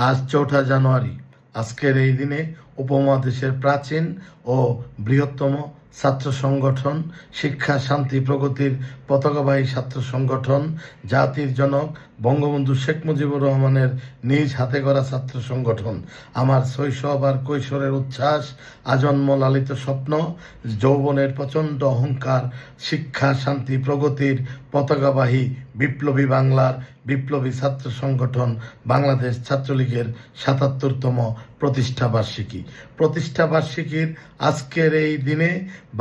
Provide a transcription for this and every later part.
আজ ৪ঠা জানুয়ারি। আজকের এই দিনে উপমহাদেশের প্রাচীন ও বৃহত্তম ছাত্র সংগঠন শিক্ষা শান্তি প্রগতির পতাকাবাহী ছাত্র সংগঠন জাতির জনক বঙ্গবন্ধু শেখ মুজিবুর রহমানের নিজ হাতে গড়া ছাত্র সংগঠন আমার শৈশব আর কৈশোরের উচ্ছ্বাস, আজন্ম লালিত স্বপ্ন, যৌবনের প্রচণ্ড অহংকার, শিক্ষা শান্তি প্রগতির পতাকাবাহী বিপ্লবী বাংলার বিপ্লবী ছাত্র সংগঠন বাংলাদেশ ছাত্রলীগের ৭৭তম প্রতিষ্ঠাবার্ষিকীর আজকের এই দিনে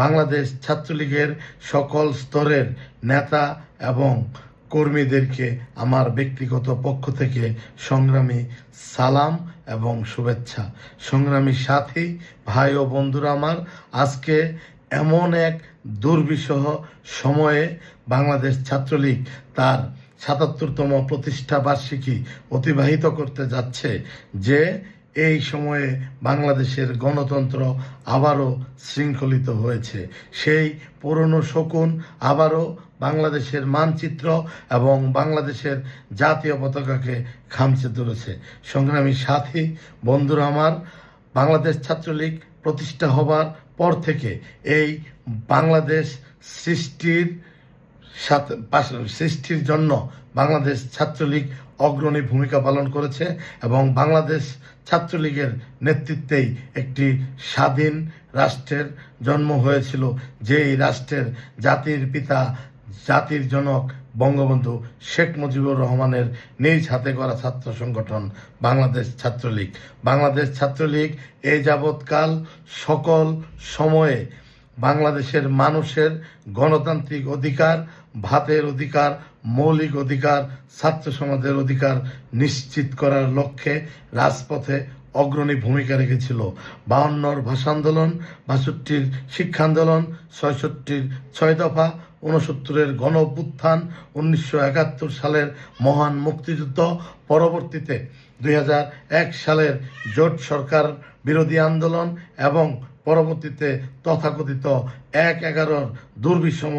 বাংলাদেশ ছাত্রলীগের সকল স্তরের নেতা এবং কর্মীদেরকে আমার ব্যক্তিগত পক্ষ থেকে সংগ্রামী সালাম এবং শুভেচ্ছা। সংগ্রামী সাথী, ভাই ও বন্ধুরা আমার, আজকে এমন এক দুর্বিষহ সময়ে বাংলাদেশ ছাত্রলীগ তার ৭৭তম প্রতিষ্ঠাবার্ষিকী অতিবাহিত করতে যাচ্ছে, যে এই সময়ে বাংলাদেশের গণতন্ত্র আবারও শৃঙ্খলিত হয়েছে। সেই পুরনো শকুন আবারও বাংলাদেশের মানচিত্র এবং বাংলাদেশের জাতীয় পতাকাকে খামচে ধরেছে। সংগ্রামী সাথী, বন্ধুরা আমার, বাংলাদেশ ছাত্রলীগ প্রতিষ্ঠা হবার পর থেকে এই বাংলাদেশ সৃষ্টির জন্য বাংলাদেশ ছাত্রলীগ অগ্রণী ভূমিকা পালন করেছে এবং বাংলাদেশ ছাত্রলীগের নেতৃত্বেই একটি স্বাধীন রাষ্ট্রের জন্ম হয়েছিল, যেই রাষ্ট্রের জাতির পিতা জাতির জনক বঙ্গবন্ধু শেখ মুজিবুর রহমানের নিজ হাতে গড়া ছাত্র সংগঠন বাংলাদেশ ছাত্রলীগ। বাংলাদেশ ছাত্রলীগ এই যাবৎকাল সকল সময়ে বাংলাদেশের মানুষের গণতান্ত্রিক অধিকার, ভাতের অধিকার, মৌলিক অধিকার, ছাত্র সমাজের অধিকার নিশ্চিত করার লক্ষ্যে রাজপথে অগ্রণী ভূমিকা রেখেছিল। ৫২র ভাষা আন্দোলন, ৬২র শিক্ষা আন্দোলন, ৬৬র ৬ দফা, ৬৯-এর গণ অভ্যুত্থান, ১৯৭১ সালের মহান মুক্তিযুদ্ধ, পরবর্তীতে ২০০১ সালের জোট সরকার বিরোধী আন্দোলন এবং পরবর্তীতে তথাকথিত ১/১১ দুর্বিষম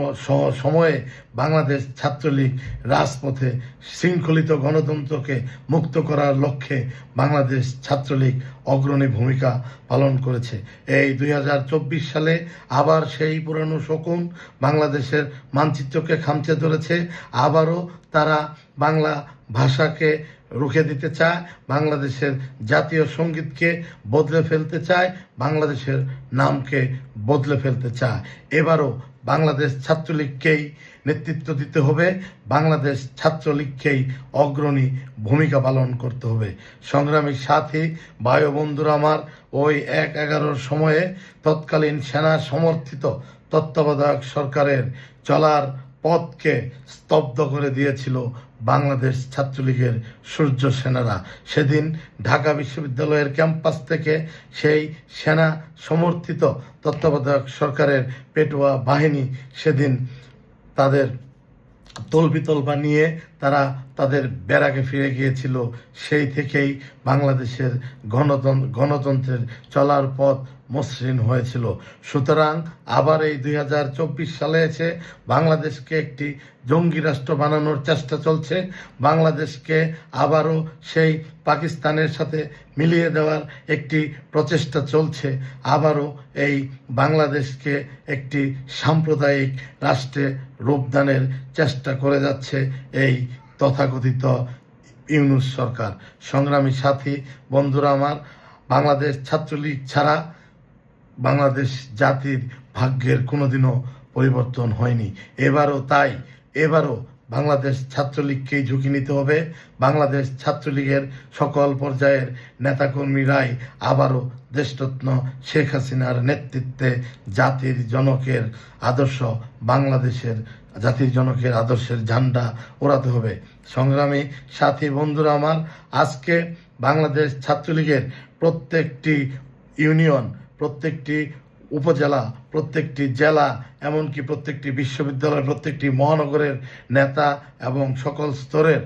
সময়ে বাংলাদেশ ছাত্রলীগ রাজপথে শৃঙ্খলিত গণতন্ত্রকে মুক্ত করার লক্ষ্যে বাংলাদেশ ছাত্রলীগ অগ্রণী ভূমিকা পালন করেছে। এই ২০২৪ সালে আবার সেই পুরানো শকুন বাংলাদেশের মানচিত্রকে খামচে ধরেছে। আবারও তারা বাংলা ভাষাকে রুখে দিতে চায়, বাংলাদেশের জাতীয় সঙ্গীতকে বদলে ফেলতে চায়, বাংলাদেশের নামকে বদলে ফেলতে চায়। এবারও বাংলাদেশ ছাত্রলীগকেই নেতৃত্ব দিতে হবে, বাংলাদেশ ছাত্রলীগকেই অগ্রণী ভূমিকা পালন করতে হবে। সংগ্রামী সাথী, ভাই ও বন্ধুরা আমার, ওই ১/১১ সময়ে তৎকালীন সেনা সমর্থিত তত্ত্বাবধায়ক সরকারের চলার পথকে স্তব্ধ করে দিয়েছিল বাংলাদেশ ছাত্রলীগের সূর্য সেনারা। সেদিন ঢাকা বিশ্ববিদ্যালয়ের ক্যাম্পাস থেকে সেই সেনা সমর্থিত তত্ত্বাবধায়ক সরকারের পেটোয়া বাহিনী সেদিন তাদের তলবিতলবা নিয়ে তারা তাদের ব্যারাকে ফিরে গিয়েছিল। সেই থেকেই বাংলাদেশের গণতন্ত্রের চলার পথ মসৃণ হয়েছিল। সুতরাং আবার এই ২০২৪ সালে এসে বাংলাদেশকে একটি জঙ্গি রাষ্ট্র বানানোর চেষ্টা চলছে। বাংলাদেশকে আবারও সেই পাকিস্তানের সাথে মিলিয়ে দেওয়ার একটি প্রচেষ্টা চলছে। আবারও এই বাংলাদেশকে একটি সাম্প্রদায়িক রাষ্ট্রে রূপদানের চেষ্টা করে যাচ্ছে এই তথাকথিত ইউনূস সরকার। সংগ্রামী সাথী, বন্ধুরা আমার, বাংলাদেশ ছাত্রলীগ ছাড়া বাংলাদেশ জাতির ভাগ্যের কোনোদিনও পরিবর্তন হয়নি। এবারও বাংলাদেশ ছাত্রলীগকেই ঝুঁকি নিতে হবে। বাংলাদেশ ছাত্রলীগের সকল পর্যায়ের নেতাকর্মীরাই আবারও দেশরত্ন শেখ হাসিনার নেতৃত্বে জাতির জনকের আদর্শের ঝান্ডা ওড়াতে হবে। সংগ্রামী সাথী, বন্ধুরা আমার, আজকে বাংলাদেশ ছাত্রলীগের প্রত্যেকটি ইউনিয়ন, প্রত্যেকটি উপজেলা, প্রত্যেকটি জেলা, এমনকি প্রত্যেকটি বিশ্ববিদ্যালয়, প্রত্যেকটি মহানগরের নেতা এবং সকল স্তরের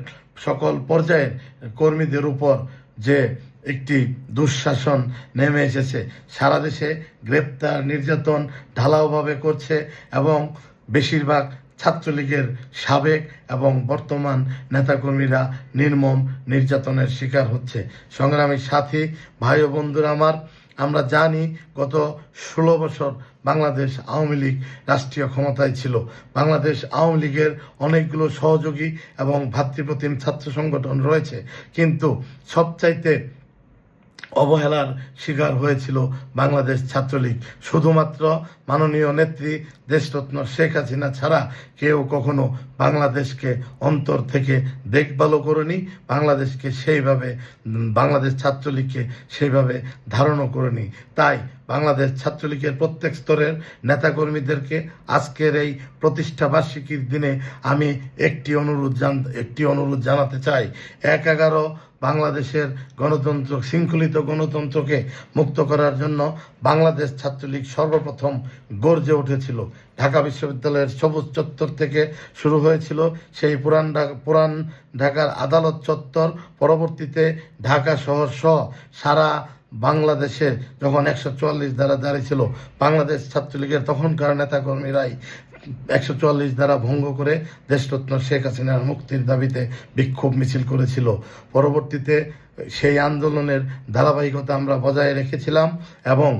সকল পর্যায়ের কর্মীদের উপর যে একটি দুঃশাসন নেমে এসেছে, সারা দেশে গ্রেপ্তার নির্যাতন ঢালাওভাবে করছে এবং বেশিরভাগ ছাত্রলীগের সাবেক এবং বর্তমান নেতাকর্মীরা নির্মম নির্যাতনের শিকার হচ্ছে। সংগ্রামী সাথী ভাই ও বন্ধুরা আমার, আমরা জানি গত 16 বছর বাংলাদেশ আওয়ামী লীগ রাষ্ট্রীয় ক্ষমতায় ছিল। বাংলাদেশ আওয়ামী লীগের অনেকগুলো সহযোগী এবং ভাতৃপ্রতিম ছাত্র সংগঠন রয়েছে, কিন্তু সবচাইতে অবহেলার শিকার হয়েছিল বাংলাদেশ ছাত্রলীগ। শুধুমাত্র মাননীয় নেত্রী দেশরত্ন শেখ হাসিনা ছাড়া কেউ কখনো বাংলাদেশকে অন্তর থেকে দেখভালও করেনি, বাংলাদেশকে সেইভাবে বাংলাদেশ ছাত্রলীগকে সেইভাবে ধারণও করেনি। তাই বাংলাদেশ ছাত্রলীগের প্রত্যেক স্তরের নেতাকর্মীদেরকে আজকের এই প্রতিষ্ঠা বার্ষিকীর দিনে আমি একটি অনুরোধ জানাতে চাই। ১/১১ বাংলাদেশের গণতন্ত্র, শৃঙ্খলিত গণতন্ত্রকে মুক্ত করার জন্য বাংলাদেশ ছাত্রলীগ সর্বপ্রথম গর্জে উঠেছিল। ঢাকা বিশ্ববিদ্যালয়ের সবুজ চত্বর থেকে শুরু হয়েছিল সেই পুরান ঢাকার আদালত চত্বর, পরবর্তীতে ঢাকা শহর সহ সারা বাংলাদেশে যখন 144 ধারা জারি ছিল, বাংলাদেশ ছাত্রলীগের তখনকার নেতাকর্মীরাই 144 ধারা ভঙ্গ করে দেশরত্ন শেখ হাসিনার মুক্তির দাবিতে বিক্ষোভ মিছিল করেছিল। পরবর্তীতে সেই আন্দোলনের ধারাবাহিকতা আমরা বজায় রেখেছিলাম এবং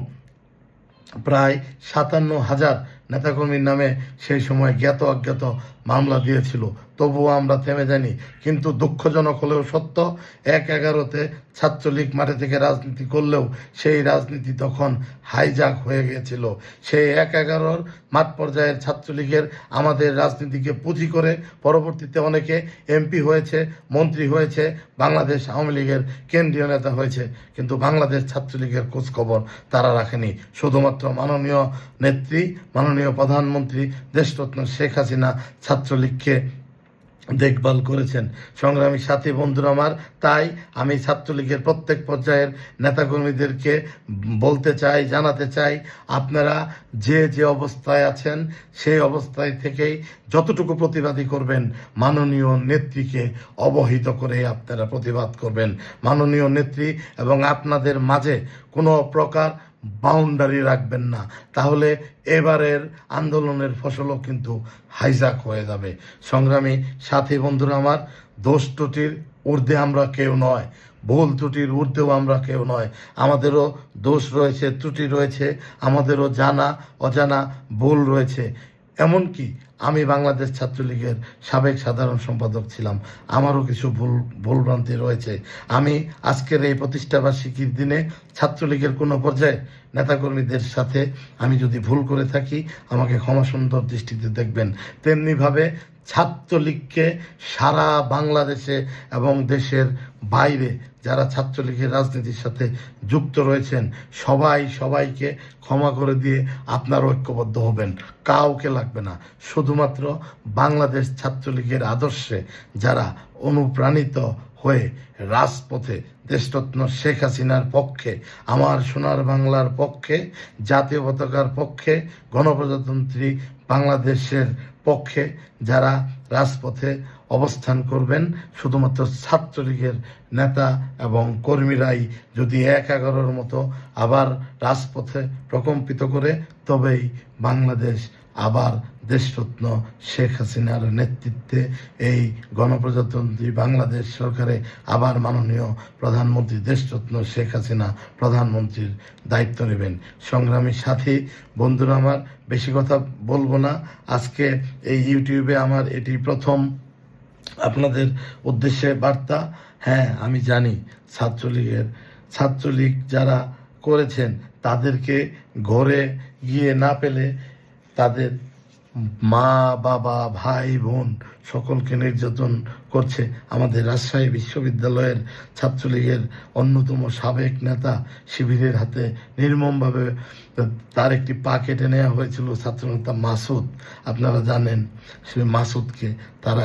প্রায় 57,000 নেতাকর্মীর নামে সেই সময় জ্ঞাত অজ্ঞাত মামলা দিয়েছিল। তবুও আমরা থেমে যাইনি। কিন্তু দুঃখজনক হলেও সত্য, ১/১১-তে ছাত্রলীগ মাঠে থেকে রাজনীতি করলেও সেই রাজনীতি তখন হাইজাক হয়ে গিয়েছিল। সেই ১/১১-র মাঠ পর্যায়ের ছাত্রলীগের আমাদের রাজনীতিকে পুঁজি করে পরবর্তীতে অনেকে এমপি হয়েছে, মন্ত্রী হয়েছে, বাংলাদেশ আওয়ামী লীগের কেন্দ্রীয় নেতা হয়েছে, কিন্তু বাংলাদেশ ছাত্রলীগের খোঁজখবর তারা রাখেনি। শুধুমাত্র মাননীয় নেত্রী, মাননীয় প্রধানমন্ত্রী দেশরত্ন শেখ হাসিনা ছাত্রলীগকে দেখভাল করেছেন। সংগ্রামী সাথী বন্ধুরা আমার, তাই আমি ছাত্রলীগের প্রত্যেক পর্যায়ের নেতাকর্মীদেরকে বলতে চাই, জানাতে চাই, আপনারা যে অবস্থায় আছেন সেই অবস্থায় থেকেই যতটুকু প্রতিবাদী করবেন, মাননীয় নেত্রীকে অবহিত করে আপনারা প্রতিবাদ করবেন। মাননীয় নেত্রী এবং আপনাদের মাঝে কোনো প্রকার বাউন্ডারি রাখবেন না, তাহলে এবারের আন্দোলনের ফসলও কিন্তু হাইজাক হয়ে যাবে। সংগ্রামী সাথী বন্ধুরা আমার, দোষ ত্রুটির ঊর্ধ্বে আমরা কেউ নয়, ভুল ত্রুটির ঊর্ধ্বেও আমরা কেউ নয়। আমাদেরও দোষ রয়েছে, ত্রুটি রয়েছে, আমাদেরও জানা অজানা ভুল রয়েছে। এমনকি আমি বাংলাদেশ ছাত্রলীগের সাবেক সাধারণ সম্পাদক ছিলাম, আমারও কিছু ভুলভ্রান্তি রয়েছে। আমি আজকের এই প্রতিষ্ঠাবার্ষিকীর দিনে ছাত্রলীগের কোনো পর্যায়ে নেতাকর্মীদের সাথে আমি যদি ভুল করে থাকি, আমাকে ক্ষমা সুন্দর দৃষ্টিতে দেখবেন। তেমনিভাবে ছাত্রলীগকে সারা বাংলাদেশে এবং দেশের বাইরে যারা ছাত্রলীগের রাজনীতির সাথে যুক্ত রয়েছেন সবাইকে ক্ষমা করে দিয়ে আপনারা ঐক্যবদ্ধ হবেন। কাউকে লাগবে না, শুধুমাত্র বাংলাদেশ ছাত্রলীগের আদর্শে যারা অনুপ্রাণিত হয়ে রাজপথে দেশরত্ন শেখ হাসিনার পক্ষে, আমার সোনার বাংলার পক্ষে, জাতীয় পতাকার পক্ষে, গণপ্রজাতন্ত্রী বাংলাদেশের পক্ষে যারা রাজপথে অবস্থান করবেন, শুধুমাত্র ছাত্রলীগের নেতা এবং কর্মীরাই যদি ১/১১-র মতো আবার রাজপথে প্রকম্পিত করে, তবেই বাংলাদেশ আবার দেশরত্ন শেখ হাসিনার নেতৃত্বে এই গণপ্রজাতন্ত্রী বাংলাদেশ সরকারে আবার মাননীয় প্রধানমন্ত্রী দেশরত্ন শেখ হাসিনা প্রধানমন্ত্রীর দায়িত্ব নেবেন। সংগ্রামী সাথী বন্ধুরা আমার, বেশি কথা বলবো না। আজকে এই ইউটিউবে আমার এটি প্রথম আপনাদের উদ্দেশ্যে বার্তা। হ্যাঁ, আমি জানি ছাত্রলীগ যারা করেছেন তাদেরকে ঘরে গিয়ে না পেলে তাদের মা বাবা ভাই বোন সকলকে নির্যাতন করছে। আমাদের রাজশাহী বিশ্ববিদ্যালয়ের ছাত্রলীগের অন্যতম সাবেক নেতা শিবিরের হাতে নির্মমভাবে তার একটি পা কেটে নেওয়া হয়েছিল ছাত্রনেতা মাসুদ। আপনারা জানেন সেই মাসুদকে তারা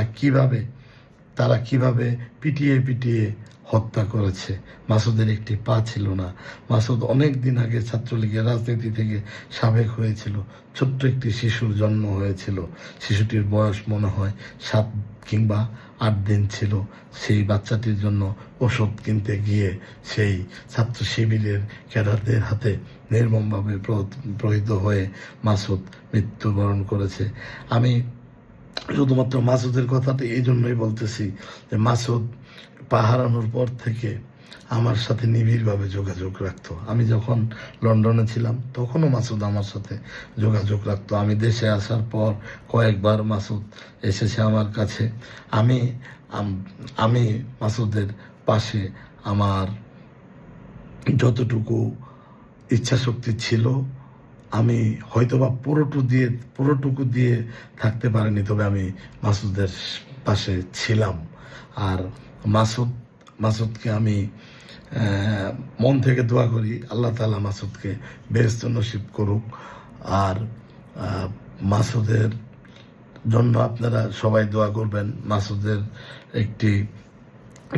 কিভাবে পিটিয়ে হত্যা করেছে। মাসুদের একটি পা ছিল না। মাসুদ অনেক দিন আগে ছাত্রলীগের রাজনীতি থেকে সাবেক হয়েছিল। ছোট্ট একটি শিশুর জন্ম হয়েছিল। শিশুটির বয়স মনে হয় 7 কিংবা 8 দিন ছিল। সেই বাচ্চাটির জন্য ওষুধ কিনতে গিয়ে সেই ছাত্র শিবিরের ক্যাডারদের হাতে নির্মমভাবে প্রহৃত হয়ে মাসুদ মৃত্যুবরণ করেছে। আমি শুধুমাত্র মাসুদের কথাটা এই জন্যই বলতেছি যে মাসুদ পা হারানোর পর থেকে আমার সাথে নিবিড়ভাবে যোগাযোগ রাখতো। আমি যখন লন্ডনে ছিলাম তখনও মাসুদ আমার সাথে যোগাযোগ রাখতো। আমি দেশে আসার পর কয়েকবার মাসুদ এসেছে আমার কাছে। আমি আমি মাসুদের পাশে আমার যতটুকু ইচ্ছাশক্তি ছিল আমি হয়তোবা পুরোটুকু দিয়ে থাকতে পারিনি, তবে আমি মাসুদের পাশে ছিলাম। আর মাসুদকে আমি মন থেকে দোয়া করি আল্লাহ তাআলা মাসুদকে বেহেশত নসিব করুক। আর মাসুদের জন্য আপনারা সবাই দোয়া করবেন। মাসুদের একটি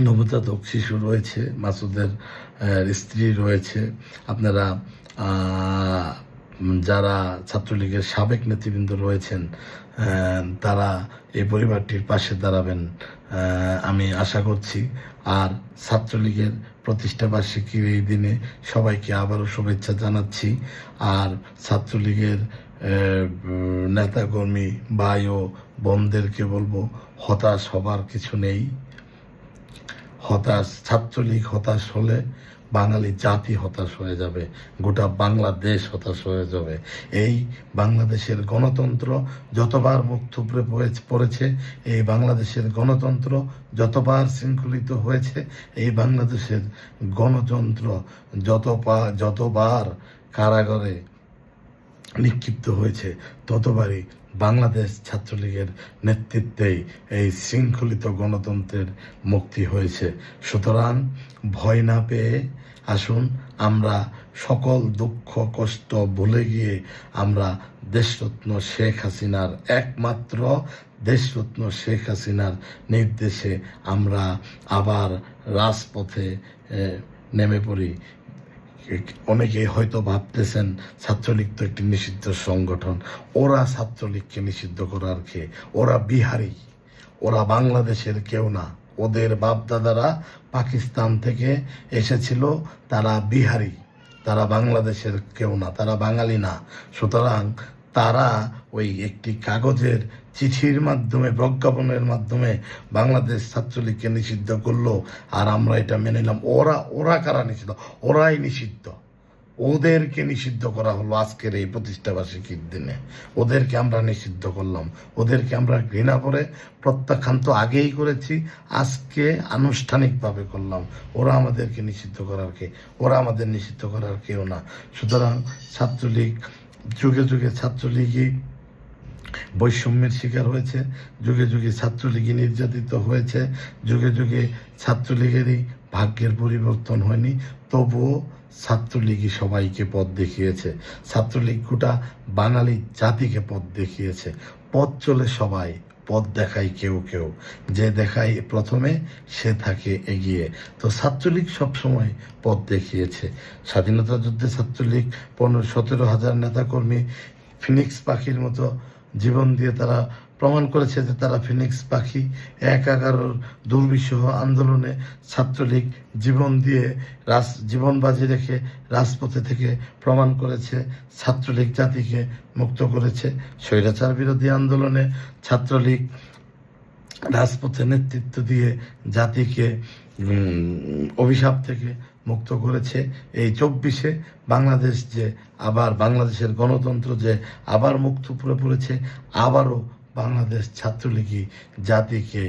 নবজাতক শিশু রয়েছে, মাসুদের স্ত্রী রয়েছে। আপনারা যারা ছাত্রলীগের সাবেক নেতৃবৃন্দ রয়েছেন তারা এই পরিবারটির পাশে দাঁড়াবেন আমি আশা করছি। আর ছাত্রলীগের প্রতিষ্ঠাবার্ষিকীর এই দিনে সবাইকে আবারও শুভেচ্ছা জানাচ্ছি। আর ছাত্রলীগের নেতাকর্মী ভাই ও বোনদেরকে বলবো, হতাশ হবার কিছু নেই। ছাত্রলীগ হতাশ হলে বাঙালি জাতি হতাশ হয়ে যাবে, গোটা বাংলাদেশ হতাশ হয়ে যাবে। এই বাংলাদেশের গণতন্ত্র যতবার মুখ থুবড়ে পড়েছে, এই বাংলাদেশের গণতন্ত্র যতবার শৃঙ্খলিত হয়েছে, এই বাংলাদেশের গণতন্ত্র যতবার কারাগারে নিক্ষিপ্ত হয়েছে, ততবারই বাংলাদেশ ছাত্রলীগের নেতৃত্বেই এই শৃঙ্খলিত গণতন্ত্রের মুক্তি হয়েছে। সুতরাং ভয় না পেয়ে আসুন আমরা সকল দুঃখ কষ্ট ভুলে গিয়ে আমরা দেশরত্ন শেখ হাসিনার একমাত্র দেশরত্ন শেখ হাসিনার নির্দেশে আমরা আবার রাজপথে নেমে পড়ি। অনেকে হয়তো ভাবতেছেন ছাত্রলীগ তো একটি নিষিদ্ধ সংগঠন। ওরা ছাত্রলীগকে নিষিদ্ধ করার কে? ওরা বিহারি, ওরা বাংলাদেশের কেউ না। ওদের বাপদাদারা পাকিস্তান থেকে এসেছিল, তারা বিহারি, তারা বাংলাদেশের কেউ না, তারা বাঙালি না। সুতরাং তারা ওই একটি কাগজের চিঠির মাধ্যমে, প্রজ্ঞাপনের মাধ্যমে বাংলাদেশ ছাত্রলীগকে নিষিদ্ধ করলো, আর আমরা এটা মেনে নিলাম। ওরা কারা নিষিদ্ধ? ওরাই নিষিদ্ধ। ওদেরকে নিষিদ্ধ করা হলো আজকের এই প্রতিষ্ঠাবার্ষিকীর দিনে। ওদেরকে আমরা নিষিদ্ধ করলাম, ওদেরকে আমরা ঘৃণা করে প্রত্যাখ্যান তো আগেই করেছি, আজকে আনুষ্ঠানিকভাবে করলাম। ওরা আমাদেরকে নিষিদ্ধ করার কে? ওরা আমাদের নিষিদ্ধ করার কেউ না। সুতরাং ছাত্রলীগ যুগে যুগে ছাত্রলীগই বৈষম্যের শিকার হয়েছে, যুগে যুগে ছাত্রলীগই নির্যাতিত হয়েছে, যুগে যুগে ছাত্রলীগেরই ভাগ্যের পরিবর্তন হয়নি। তবুও ছাত্রলীগই সবাইকে পথ দেখিয়েছে, ছাত্রলীগ গোটা বাঙালি জাতিকে পথ দেখিয়েছে। পথ চলে সবাই, পথ দেখায় কেউ কেউ, যে দেখায় প্রথমে সে থাকে এগিয়ে। তো ছাত্রলীগ সবসময় পথ দেখিয়েছে। স্বাধীনতা যুদ্ধে ছাত্রলীগ 17,000 নেতাকর্মী ফিনিক্স পাখির মতো জীবন দিয়ে তারা প্রমাণ করেছে যে তারা ফিনিক্স পাখি। 11 দুর্বিষহ আন্দোলনে ছাত্রলীগ জীবন দিয়ে জীবন বাজি রেখে রাজপথে থেকে প্রমাণ করেছে ছাত্রলীগ জাতিকে মুক্ত করেছে। স্বৈরাচার বিরোধী আন্দোলনে ছাত্রলীগ রাজপথে নেতৃত্ব দিয়ে জাতিকে অভিশাপ থেকে মুক্ত করেছে। এই 24-এ বাংলাদেশ যে আবার বাংলাদেশের গণতন্ত্র যে আবার মুক্ত পড়েছে, আবারও বাংলাদেশ ছাত্রলীগই জাতিকে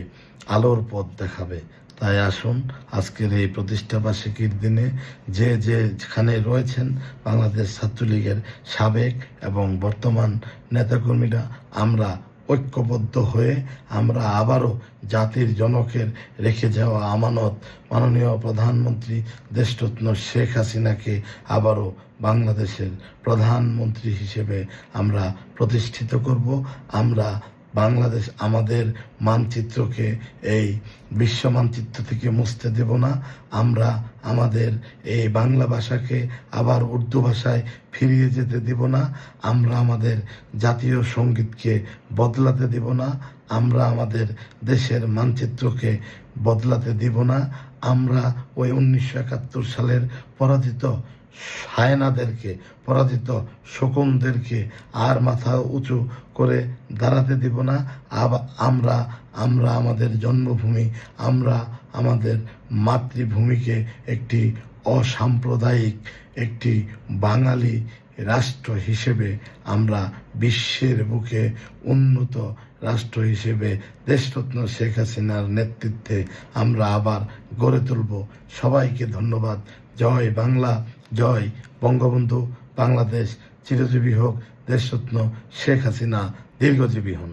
আলোর পথ দেখাবে। তাই আসুন আজকের এই প্রতিষ্ঠাবার্ষিকীর দিনে যেখানে রয়েছেন বাংলাদেশ ছাত্রলীগের সাবেক এবং বর্তমান নেতাকর্মীরা, আমরা ঐক্যবদ্ধ হয়ে আমরা আবারও জাতির জনকের রেখে যাওয়া আমানত মাননীয় প্রধানমন্ত্রী দেশরত্ন শেখ হাসিনাকে আবারও বাংলাদেশের প্রধানমন্ত্রী হিসেবে আমরা প্রতিষ্ঠিত করব। আমরা বাংলাদেশ আমাদের মানচিত্রকে এই বিশ্ব মানচিত্র থেকে মুছতে দেব না। আমরা আমাদের এই বাংলা ভাষাকে আবার উর্দু ভাষায় ফিরিয়ে যেতে দেব না। আমরা আমাদের জাতীয় সঙ্গীতকে বদলাতে দেব না। আমরা আমাদের দেশের মানচিত্রকে বদলাতে দেব না। আমরা ওই 1971 সালের পরাজিত হায়নাদেরকে, পরাজিত শকুনদেরকে আর মাথা উঁচু করে দাঁড়াতে দিব না। আমরা আমরা আমাদের জন্মভূমি, আমরা আমাদের মাতৃভূমিকে একটি অসাম্প্রদায়িক, একটি বাঙালি রাষ্ট্র হিসেবে আমরা বিশ্বের বুকে উন্নত রাষ্ট্র হিসেবে দেশরত্ন শেখ হাসিনার নেতৃত্বে আমরা আবার গড়ে তুলব। সবাইকে ধন্যবাদ। জয় বাংলা, জয় বঙ্গবন্ধু। বাংলাদেশ চিরজীবী হোক। দেশরত্ন শেখ হাসিনা দীর্ঘজীবী হন।